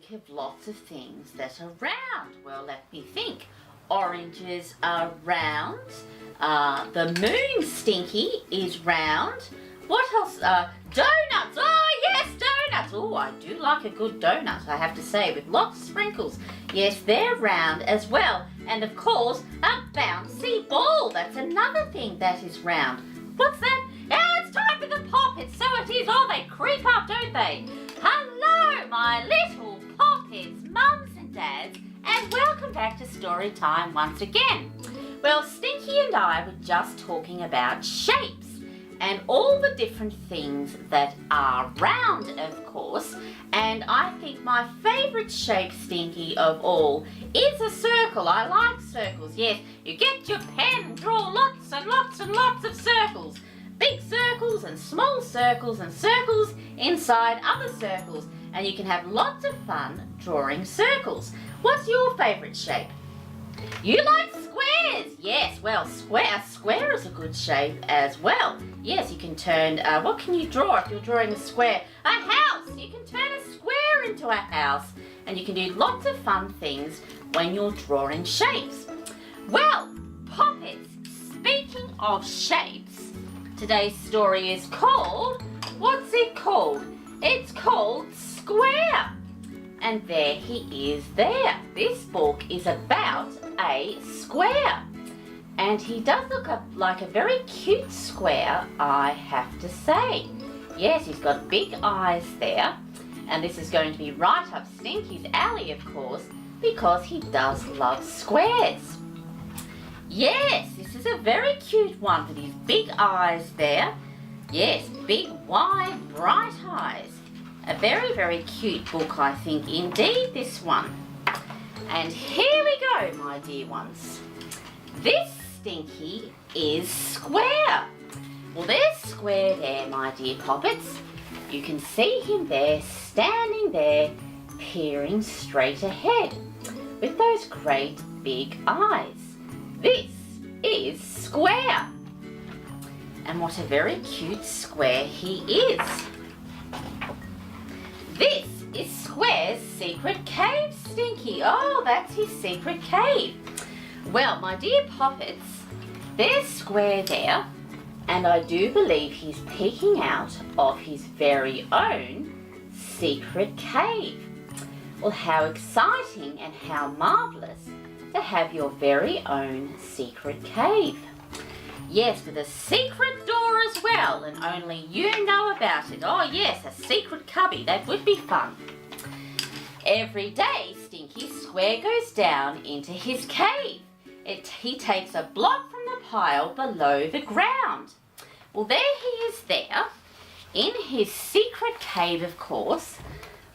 think of lots of things that are round. Well, let me think. Oranges are round. The moon, Stinky, is round. What else? Donuts. Oh, yes, donuts. Oh, I do like a good donut, I have to say, with lots of sprinkles. Yes, they're round as well. And, of course, a bouncy ball. That's another thing that is round. What's that? Oh, it's time for the poppets. So it is. Oh, they creep up, don't they? Hello, my little poppets, mums and dads, and welcome back to story time once again. Well, Stinky and I were just talking about shapes and all the different things that are round, of course. And I think my favourite shape, Stinky, of all is a circle. I like circles, yes. You get your pen and draw lots and lots and lots of circles. Big circles and small circles and circles inside other circles. And you can have lots of fun drawing circles. What's your favourite shape? You like squares? Yes, well, a square is a good shape as well. Yes, you can turn, what can you draw if you're drawing a square? A house! You can turn a square into a house. And you can do lots of fun things when you're drawing shapes. Well, poppets, speaking of shapes, today's story is called, what's it called? It's called Square. And there he is there. This book is about a square. And he does look like a very cute square, I have to say. Yes, he's got big eyes there. And this is going to be right up Stinky's alley, of course, because he does love squares. Yes, this is a very cute one with his big eyes there. Yes, big, wide, bright eyes. A very, very cute book, I think, indeed, this one. And here we go, my dear ones. This Stinky is Square. Well, there's Square there, my dear poppets. You can see him there, standing there, peering straight ahead with those great big eyes. This is Square. And what a very cute square he is. This is Square's secret cave, Stinky. Oh, that's his secret cave. Well, my dear poppets, there's Square there, and I do believe he's peeking out of his very own secret cave. Well, how exciting and how marvellous to have your very own secret cave. Yes, with a secret door as well, and only you know about it. Oh yes, a secret cubby, that would be fun. Every day, Stinky Square goes down into his cave. He takes a block from the pile below the ground. Well, there he is there, in his secret cave, of course,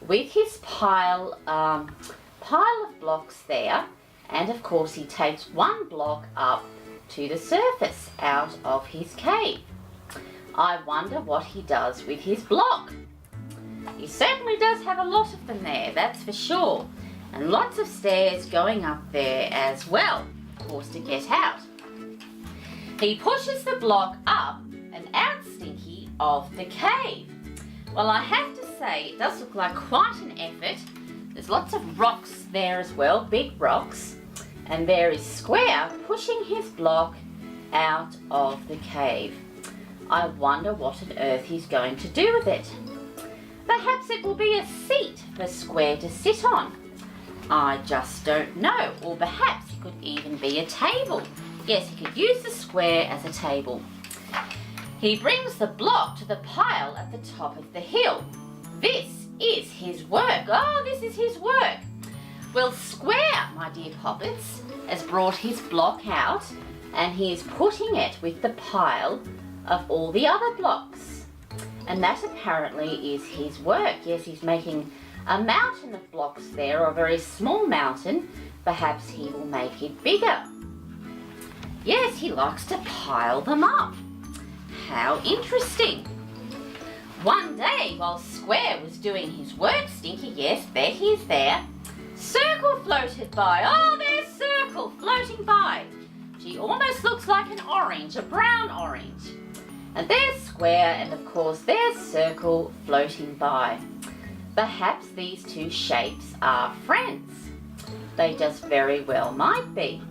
with his pile of blocks there, and of course he takes one block up to the surface out of his cave. I wonder what he does with his block. He certainly does have a lot of them there, that's for sure. And lots of stairs going up there as well, of course, to get out. He pushes the block up and out, Stinky, of the cave. Well, I have to say, it does look like quite an effort. There's lots of rocks there as well, big rocks. And there is Square pushing his block out of the cave. I wonder what on earth he's going to do with it. Perhaps it will be a seat for Square to sit on. I just don't know. Or perhaps it could even be a table. Yes, he could use the square as a table. He brings the block to the pile at the top of the hill. This is his work. Oh, this is his work. Well, Square, my dear poppets, has brought his block out and he is putting it with the pile of all the other blocks. And that apparently is his work. Yes, he's making a mountain of blocks there, or a very small mountain. Perhaps he will make it bigger. Yes, he likes to pile them up. How interesting. One day, while Square was doing his work, Stinky, yes, there he is there, Circle floated by. Oh, there's Circle floating by. She almost looks like an orange, a brown orange. And there's Square, and of course there's Circle floating by. Perhaps these two shapes are friends. They just very well might be.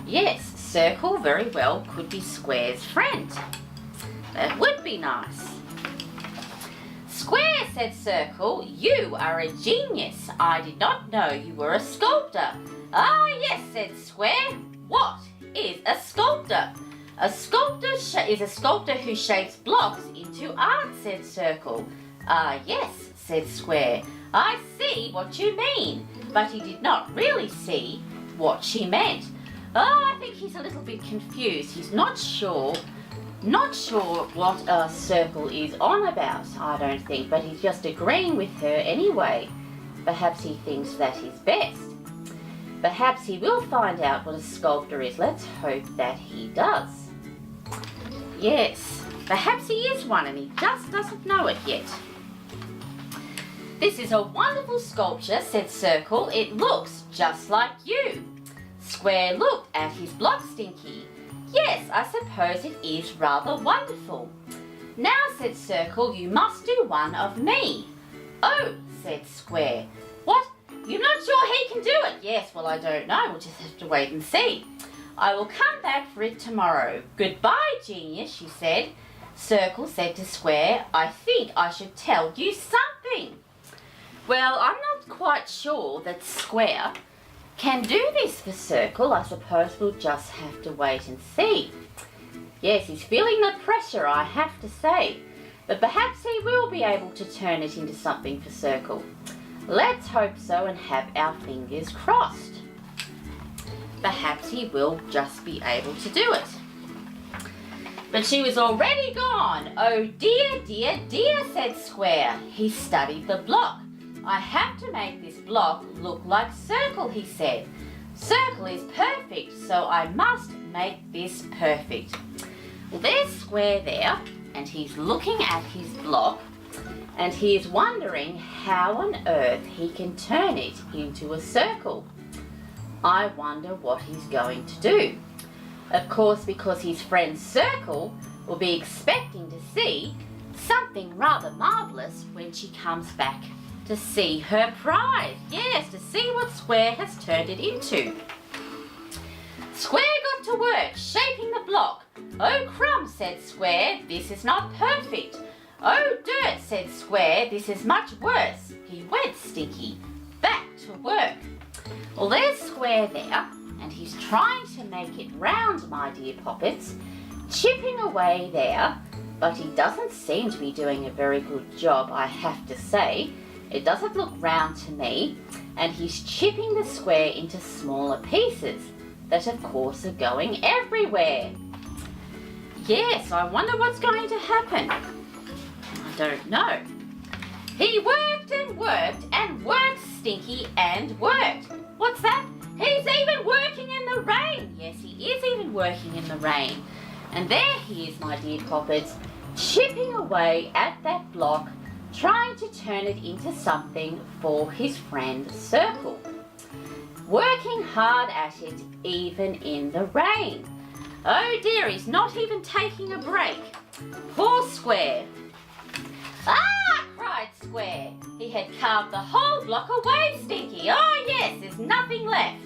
Yes, circle very well could be square's friend. That would be nice. Square, said circle, you are a genius. I did not know you were a sculptor. Ah, yes, said square. What is a sculptor? A sculptor is a sculptor who shapes blocks into art, said circle. Ah, yes, said square. I see what you mean. But he did not really see what she meant. Oh, I think he's a little bit confused. He's not sure what a circle is on about, I don't think, but he's just agreeing with her anyway. Perhaps he thinks that is best. Perhaps he will find out what a sculptor is. Let's hope that he does. Yes, perhaps he is one and he just doesn't know it yet. This is a wonderful sculpture, said Circle. It looks just like you. Square looked at his block, Stinky. Yes, I suppose it is rather wonderful. Now, said Circle, you must do one of me. Oh, said Square. What? You're not sure he can do it? Yes, well, I don't know. We'll just have to wait and see. I will come back for it tomorrow. Goodbye, genius, she said. Circle said to Square, I think I should tell you something. Well, I'm not quite sure that Square can do this for Circle. I suppose we'll just have to wait and see. Yes, he's feeling the pressure, I have to say. But perhaps he will be able to turn it into something for Circle. Let's hope so and have our fingers crossed. Perhaps he will just be able to do it. But she was already gone. Oh dear, dear, dear, said Square. He studied the block. I have to make this block look like Circle, he said. Circle is perfect, so I must make this perfect. Well, there's Square there, and he's looking at his block, and he is wondering how on earth he can turn it into a circle. I wonder what he's going to do. Of course, because his friend Circle will be expecting to see something rather marvellous when she comes back to see her prize. Yes, to see what Square has turned it into. Square got to work, shaping the block. Oh, crumbs, said Square, this is not perfect. Oh, dirt, said Square, this is much worse. He went, Stinky, back to work. Well, there's Square there, and he's trying to make it round, my dear Poppets, chipping away there, but he doesn't seem to be doing a very good job, I have to say. It doesn't look round to me, and he's chipping the square into smaller pieces that, of course, are going everywhere. Yes, I wonder what's going to happen. I don't know. He worked and worked and worked, Stinky, and worked. What's that? He's even working in the rain. Yes, he is even working in the rain. And there he is, my dear Poppets, chipping away at that block, trying to turn it into something for his friend Circle. Working hard at it, even in the rain. Oh dear, he's not even taking a break. Poor Square. Ah, cried Square. He had carved the whole block away, Stinky. Oh yes, there's nothing left.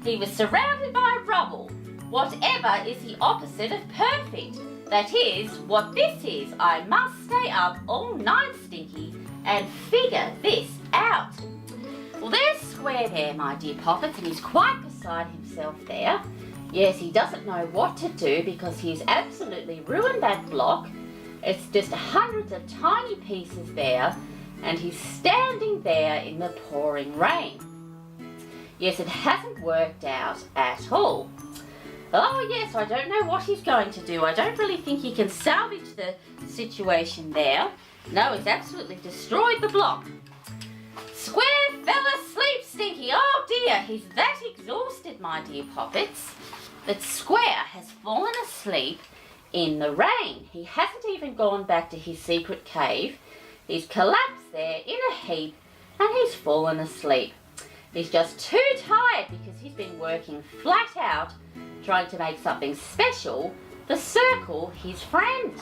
He was surrounded by rubble. Whatever is the opposite of perfect? That is what this is. I must stay up all night, Stinky, and figure this out. Well, there's Square there, my dear Poppets, and he's quite beside himself there. Yes, he doesn't know what to do because he's absolutely ruined that block. It's just hundreds of tiny pieces there, and he's standing there in the pouring rain. Yes, it hasn't worked out at all. Oh yes, I don't know what he's going to do. I don't really think he can salvage the situation there. No, he's absolutely destroyed the block. Square fell asleep, Stinky. Oh dear, he's that exhausted, my dear Poppets, that Square has fallen asleep in the rain. He hasn't even gone back to his secret cave. He's collapsed there in a heap and he's fallen asleep. He's just too tired because he's been working flat out trying to make something special for Circle, his friend.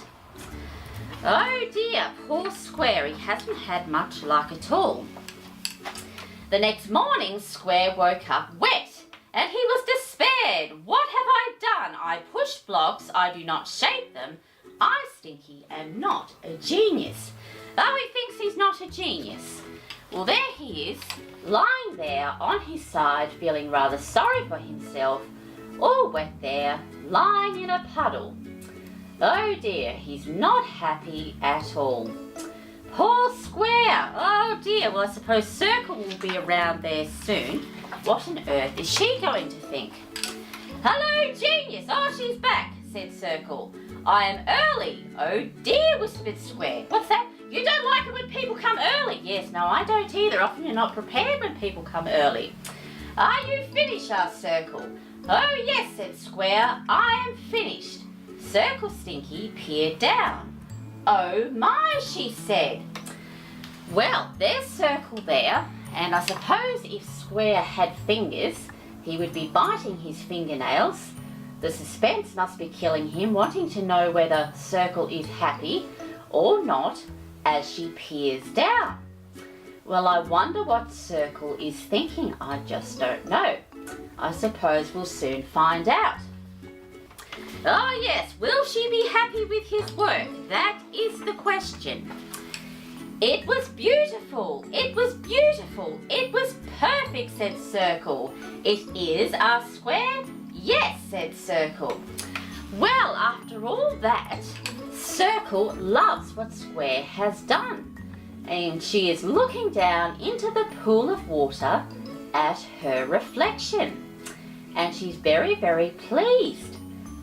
Oh dear, poor Square, he hasn't had much luck at all. The next morning, Square woke up wet, and he was despaired. What have I done? I push blocks, I do not shape them. I, Stinky, am not a genius. Though he thinks he's not a genius. Well, there he is, lying there on his side, feeling rather sorry for himself, all wet there, lying in a puddle. Oh dear, he's not happy at all. Poor Square! Oh dear, well I suppose Circle will be around there soon. What on earth is she going to think? Hello, Genius! Oh, she's back, said Circle. I am early. Oh dear, whispered Square. What's that? You don't like it when people come early? Yes, no, I don't either. Often you're not prepared when people come early. Are you finished? Asked Circle. Oh yes, said Square. I am finished. Circle Stinky peered down. Oh my, she said. Well, there's Circle there, and I suppose if Square had fingers, he would be biting his fingernails. The suspense must be killing him, wanting to know whether Circle is happy or not as she peers down. Well, I wonder what Circle is thinking. I just don't know. I suppose we'll soon find out. Oh yes, will she be happy with his work? That is the question. It was beautiful, it was beautiful, it was perfect, said Circle. It is, asked Square. Yes, said Circle. Well, after all that, Circle loves what Square has done, and she is looking down into the pool of water at her reflection, and she's very, very pleased.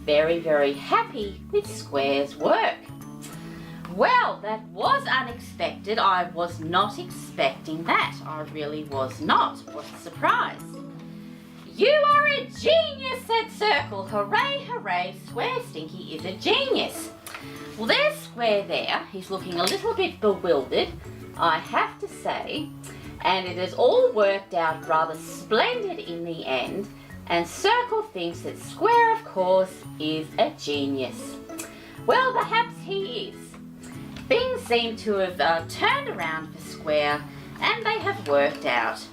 Very, very happy with Square's work. Well, that was unexpected. I was not expecting that. I really was not. What a surprise. You are a genius, said Circle. Hooray, hooray, Square Stinky is a genius. Well, there's Square there. He's looking a little bit bewildered, I have to say, and it has all worked out rather splendid in the end. And Circle thinks that Square, of course, is a genius. Well, perhaps he is. Things seem to have turned around for Square, and they have worked out.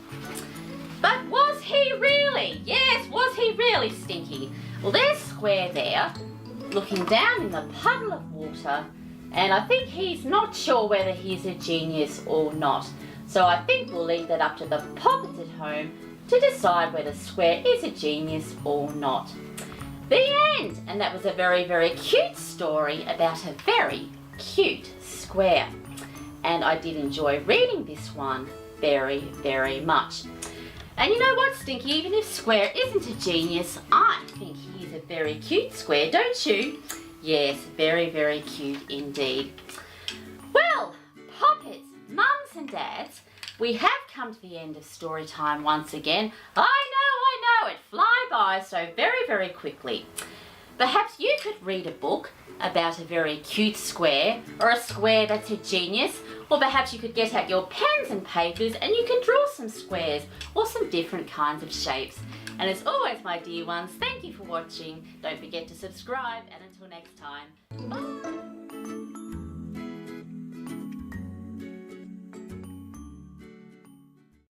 But was he really? Yes, was he really, Stinky? Well, there's Square there, looking down in the puddle of water, and I think he's not sure whether he's a genius or not. So I think we'll leave that up to the poppets at home to decide whether Square is a genius or not. The end! And that was a very, very cute story about a very cute Square. And I did enjoy reading this one very, very much. And you know what, Stinky? Even if Square isn't a genius, I think he's a very cute Square, don't you? Yes, very, very cute indeed. Well, poppets, mums and dads, we have come to the end of story time once again. I know, it fly by so very, very quickly. Perhaps you could read a book about a very cute Square, or a Square that's a genius, or perhaps you could get out your pens and papers and you could draw some squares or some different kinds of shapes. And as always, my dear ones, thank you for watching. Don't forget to subscribe, and until next time, bye!